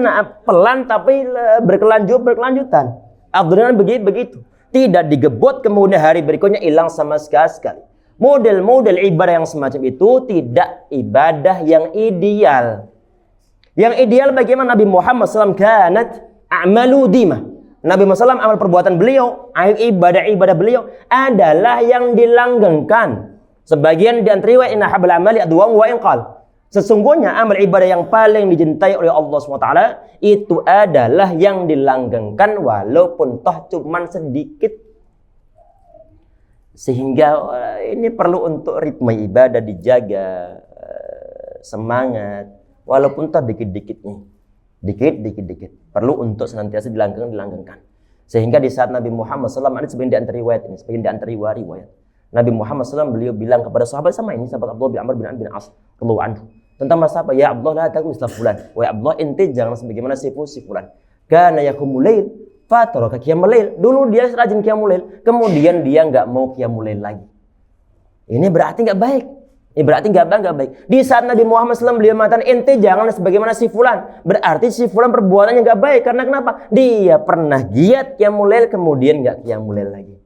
Speaker 1: pelan tapi berkelanjutan. Abdurrahman begitu, tidak digebut kemudian hari berikutnya hilang sama sekali. Model-model ibadah yang semacam itu tidak ibadah yang ideal. Yang ideal bagaimana Nabi Muhammad SAW kanat a'malu dimah. Nabi Muhammad SAW amal perbuatan beliau, ibadah beliau adalah yang dilanggengkan. Sebagian di antara riwayat inna habal amali adwam wa inqal. Sesungguhnya amal ibadah yang paling dicintai oleh Allah SWT itu adalah yang dilanggengkan walaupun toh cuman sedikit. Sehingga ini perlu untuk ritme ibadah dijaga, semangat walaupun toh dikit-dikit perlu untuk senantiasa dilanggengkan. Sehingga di saat Nabi Muhammad SAW ada sebagian di antara riwayat Nabi Muhammad SAW beliau bilang kepada sahabat Abdullah bin Amr bin As radhiyallahu anhu tentang masalah ya Abdullah la takun misla fulan, wahai Abdullah ente jangan sebagaimana si fulan, kana yaqumul lail fataraka qiyamul lail. Dulu dia rajin qiyamul lail, kemudian dia enggak mau qiyamul lail lagi. Ini berarti enggak baik. Di saat Nabi Muhammad SAW beliau mengatakan ente jangan sebagaimana si fulan, berarti si fulan perbuatannya enggak baik. Karena kenapa? Dia pernah giat qiyamul lail kemudian enggak qiyamul lail lagi.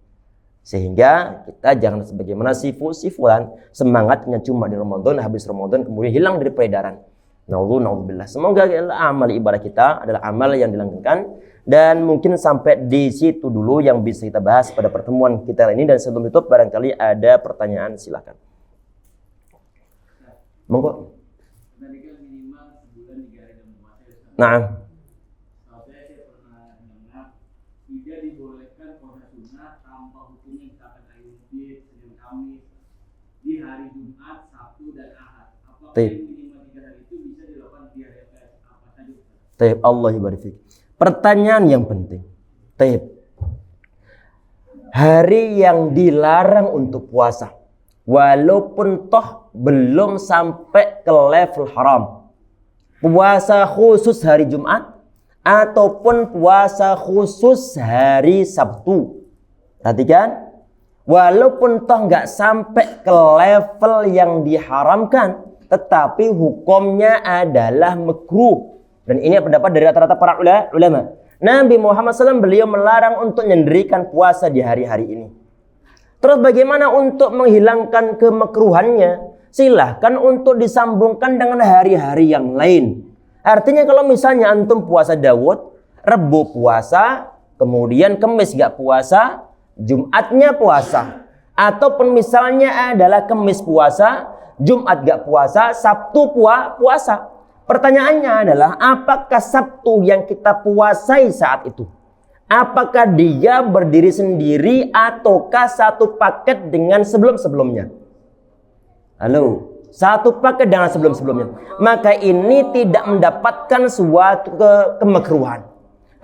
Speaker 1: Sehingga kita jangan sebagaimana si fulan, semangatnya cuma di Ramadan, habis Ramadan kemudian hilang dari peredaran. Na'udzubillah. Semoga amal ibadah kita adalah amal yang dilanggengkan. Dan mungkin sampai di situ dulu yang bisa kita bahas pada pertemuan kita ini. Dan sebelum itu barangkali ada pertanyaan, silakan. Monggo. Nah.
Speaker 3: Di hari Jumat, Sabtu dan Ahad. Apakah minimal 3 hari itu bisa dilakukan di hari apa saja?
Speaker 1: Taib, Allah ibarik fiik. Pertanyaan yang penting. Taib. Hari yang dilarang untuk puasa, walaupun toh belum sampai ke level haram. Puasa khusus hari Jumat ataupun puasa khusus hari Sabtu. Perhatikan. Walaupun toh nggak sampai ke level yang diharamkan, tetapi hukumnya adalah makruh. Dan ini pendapat dari rata-rata para ulama. Nabi Muhammad SAW beliau melarang untuk menyendirikan puasa di hari-hari ini. Terus bagaimana untuk menghilangkan kemakruhannya? Silahkan untuk disambungkan dengan hari-hari yang lain. Artinya kalau misalnya antum puasa Daud, Rebu puasa, kemudian Kemis gak puasa, Jumatnya puasa. Ataupun misalnya adalah Kemis puasa, Jumat gak puasa, Sabtu puasa. Pertanyaannya adalah, apakah Sabtu yang kita puasai saat itu? Apakah dia berdiri sendiri ataukah satu paket dengan sebelum-sebelumnya? Halo, satu paket dengan sebelum-sebelumnya. Maka ini tidak mendapatkan suatu kemakruhan.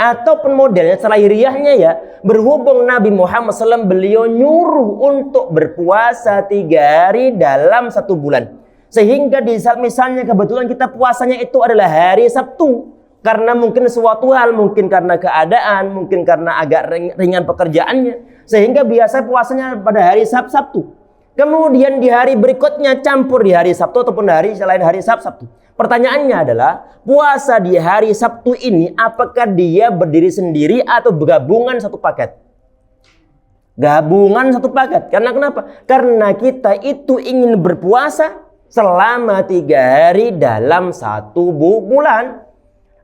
Speaker 1: Ataupun modelnya selahiriahnya ya, berhubung Nabi Muhammad SAW beliau nyuruh untuk berpuasa 3 hari dalam 1 bulan. Sehingga di saat misalnya kebetulan kita puasanya itu adalah hari Sabtu. Karena mungkin suatu hal, mungkin karena keadaan, mungkin karena agak ringan pekerjaannya. Sehingga biasa puasanya pada hari Sabtu. Kemudian di hari berikutnya campur di hari Sabtu ataupun hari selain hari Sabtu. Pertanyaannya adalah, puasa di hari Sabtu ini apakah dia berdiri sendiri atau gabungan satu paket? Gabungan satu paket. Karena kenapa? Karena kita itu ingin berpuasa selama 3 hari dalam 1 bulan.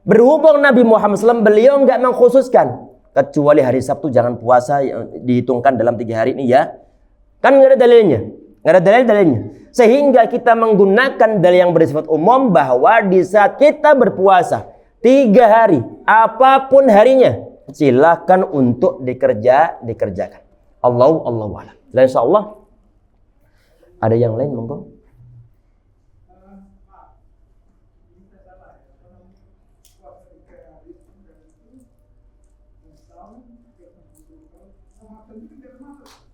Speaker 1: Berhubung Nabi Muhammad SAW beliau nggak mengkhususkan, kecuali hari Sabtu jangan puasa, dihitungkan dalam 3 hari ini ya. Kan nggak ada dalilnya. Nggak ada dalilnya. Sehingga kita menggunakan dalil yang bersifat umum bahwa di saat kita berpuasa 3 hari, apapun harinya, silakan untuk dikerjakan. Allahu a'lam. Dan insyaallah ada yang lain monggo.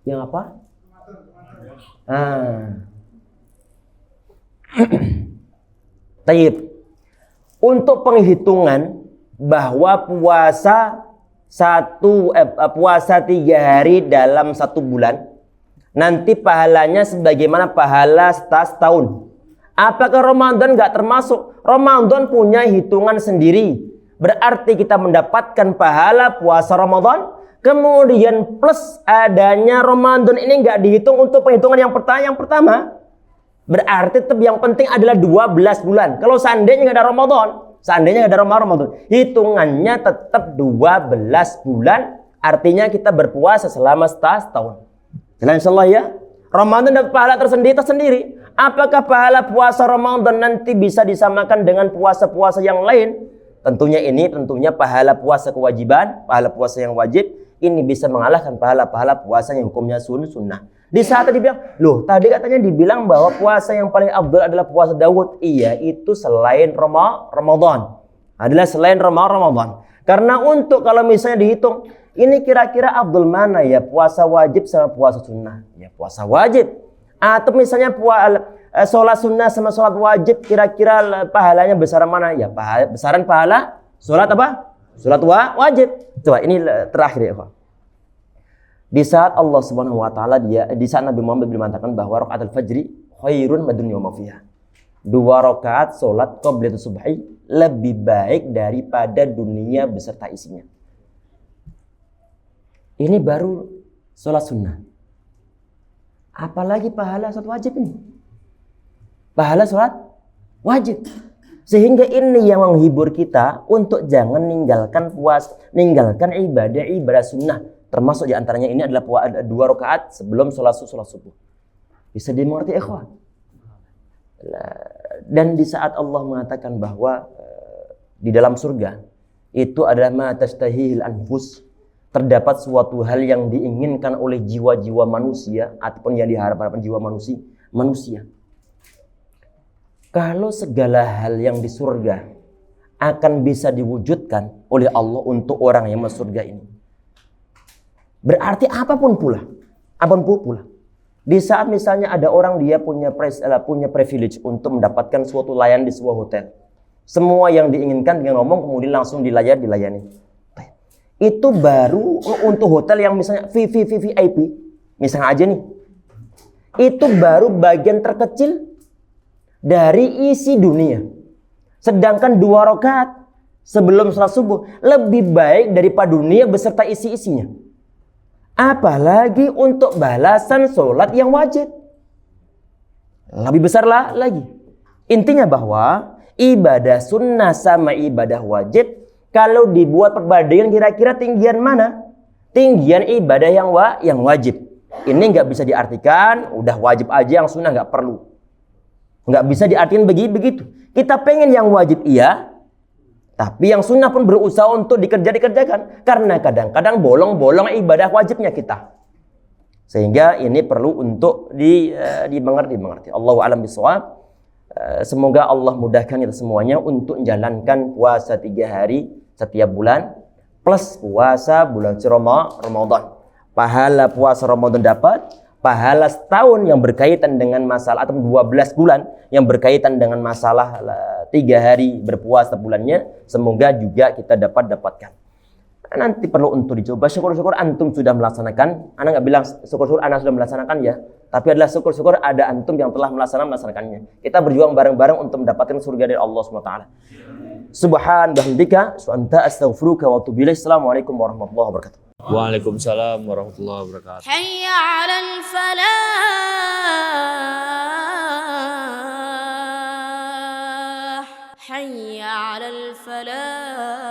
Speaker 1: Yang apa? Taib. Untuk penghitungan bahwa puasa 3 hari dalam 1 bulan, nanti pahalanya sebagaimana pahala setahun. Apakah Ramadan nggak termasuk? Ramadan punya hitungan sendiri. Berarti kita mendapatkan pahala puasa Ramadan. Kemudian plus adanya Ramadan ini nggak dihitung untuk perhitungan yang pertama. Berarti tetap yang penting adalah 12 bulan. Kalau seandainya nggak ada Ramadan, hitungannya tetap 12 bulan. Artinya kita berpuasa selama setahun. Jelas insyaallah ya. Ramadan dapat pahala tersendiri. Apakah pahala puasa Ramadan nanti bisa disamakan dengan puasa-puasa yang lain? Tentunya pahala puasa kewajiban, pahala puasa yang wajib, ini bisa mengalahkan pahala-pahala puasa yang hukumnya sunnah. Di saat tadi bilang, loh tadi katanya dibilang bahwa puasa yang paling afdal adalah puasa Daud. Iya, itu selain Ramadan. Adalah selain Ramadan. Karena untuk kalau misalnya dihitung, ini kira-kira afdal mana ya, puasa wajib sama puasa sunnah? Ya puasa wajib. Atau misalnya sholat sunnah sama sholat wajib, kira-kira pahalanya besaran mana? Ya besaran pahala sholat apa? Sholat wajib. Coba ini terakhir ya Pak. Di saat Allah Subhanahu wa taala di saat Nabi Muhammad mengatakan bahwa rakaatul fajri khairun madunya wa ma fiha. 2 rakaat salat qablatus subhi lebih baik daripada dunia beserta isinya. Ini baru salat sunnah. Apalagi pahala salat wajib ini. Pahala salat wajib. Sehingga ini yang menghibur kita untuk jangan ninggalkan ibadah sunnah. Termasuk diantaranya ini adalah 2 rakaat sebelum sholat subuh. Bisa dimengerti ikhwan? Dan di saat Allah mengatakan bahwa di dalam surga itu adalah ma tashtahihil anfus, terdapat suatu hal yang diinginkan oleh jiwa-jiwa manusia ataupun yang diharapkan jiwa manusia. Kalau segala hal yang di surga akan bisa diwujudkan oleh Allah untuk orang yang masuk surga ini, berarti apapun pula. Di saat misalnya ada orang dia punya privilege untuk mendapatkan suatu layanan di sebuah hotel. Semua yang diinginkan dia ngomong kemudian langsung dilayani. Itu baru untuk hotel yang misalnya VIP. Misalnya aja nih. Itu baru bagian terkecil dari isi dunia. Sedangkan 2 rakaat sebelum sholat subuh lebih baik daripada dunia beserta isi-isinya. Apalagi untuk balasan sholat yang wajib. Lebih besar lagi. Intinya bahwa ibadah sunnah sama ibadah wajib, kalau dibuat perbandingan kira-kira tinggian mana? Tinggian ibadah yang wajib. Ini nggak bisa diartikan udah wajib aja, yang sunnah nggak perlu. Nggak bisa diartikan begitu. Kita pengen yang wajib iya, tapi yang sunnah pun berusaha untuk dikerjakan. Karena kadang-kadang bolong-bolong ibadah wajibnya kita. Sehingga ini perlu untuk dimengerti. Allahu a'lam bishawab. Semoga Allah mudahkan kita semuanya untuk menjalankan puasa 3 hari setiap bulan. Plus puasa bulan Ramadan. Pahala puasa Ramadan dapat. Pahala setahun yang berkaitan dengan masalah, atau 12 bulan yang berkaitan dengan masalah 3 hari berpuasa bulannya, semoga juga kita dapatkan. Nanti perlu untuk dicoba. Syukur-syukur antum sudah melaksanakan. Ana nggak bilang syukur-syukur ana sudah melaksanakan ya, tapi adalah syukur-syukur ada antum yang telah melaksanakannya. Kita berjuang bareng-bareng untuk mendapatkan surga dari Allah SWT. Subhan bihamdika anta astaghfiruka wa atubu ilaik. Assalamualaikum warahmatullahi wabarakatuh.
Speaker 2: Waalaikumsalam warahmatullahi wabarakatuh.
Speaker 4: Hayya 'alal falah. Hayya 'alal falah.